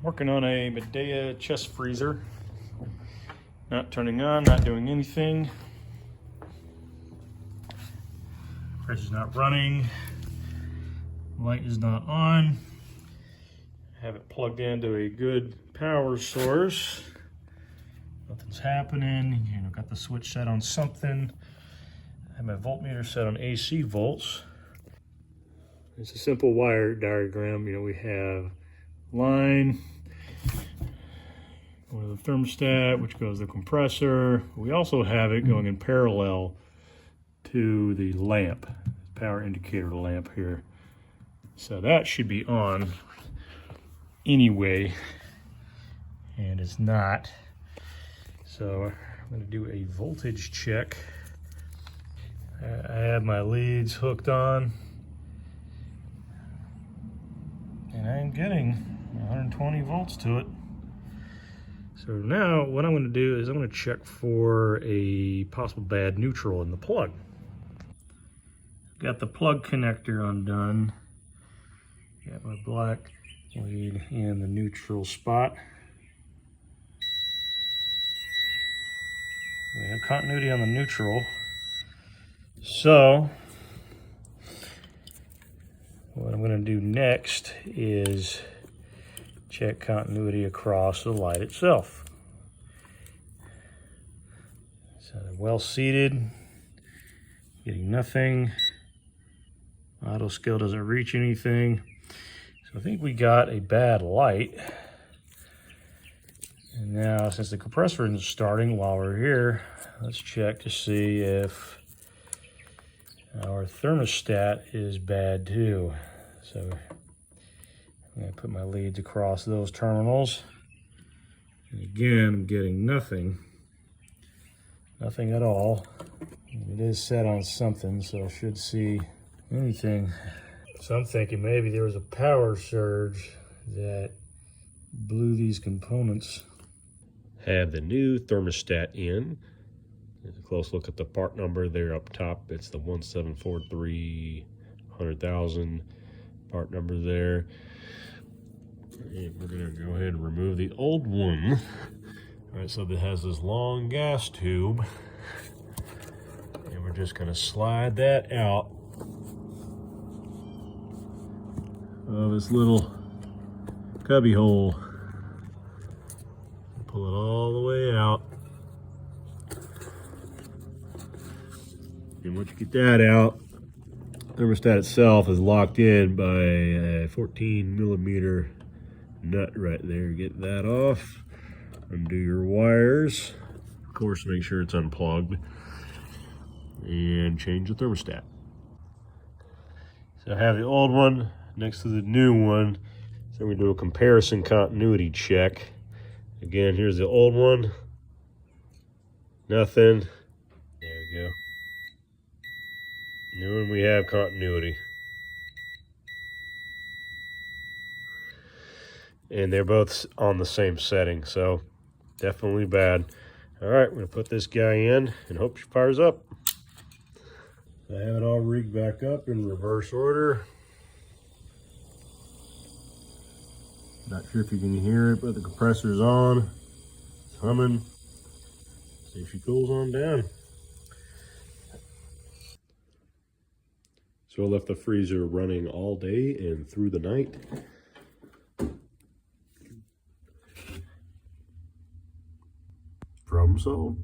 Working on a Midea Chest Freezer. Not turning on, not doing anything. Fridge is not running. Light is not on. Have it plugged into a good power source. Nothing's happening. You know, got the switch set on something. I have my voltmeter set on AC volts. It's a simple wire diagram. You know, we have line going to the thermostat, which goes to the compressor. We also have it going in parallel to the lamp, power indicator lamp here. So that should be on anyway, and it's not. So I'm going to do a voltage check. I have my leads hooked on, and I'm getting 120 volts to it. So now what I'm going to do is I'm going to check for a possible bad neutral in the plug. Got the plug connector undone. Got my black lead in the neutral spot. We have continuity on the neutral. So what I'm going to do next is check continuity across the light itself. So they're well seated, getting nothing. Auto scale doesn't reach anything. So I think we got a bad light. And now, since the compressor isn't starting while we're here, let's check to see if our thermostat is bad too. So I'm going to put my leads across those terminals. And again, I'm getting nothing. Nothing at all. It is set on something, so I should see anything. So I'm thinking maybe there was a power surge that blew these components. Have the new thermostat in. There's a close look at the part number there up top. It's the 1743-100,000 part number there. And we're gonna go ahead and remove the old one. All right, so it has this long gas tube, and we're just gonna slide that out of this little cubby hole. Pull it all the way out. And once you get that out, the thermostat itself is locked in by a 14mm nut right there. Get that off. Undo your wires. Of course, make sure it's unplugged. And change the thermostat. So I have the old one next to the new one. So we do a comparison continuity check. Again, here's the old one. Nothing. There we go. New one, we have continuity. And they're both on the same setting, so definitely bad. All right, we're gonna put this guy in and hope she fires up. I have it all rigged back up in reverse order. Not sure if you can hear it, but the compressor's on. It's humming. See if she cools on down. So I left the freezer running all day and through the night. Problem solved.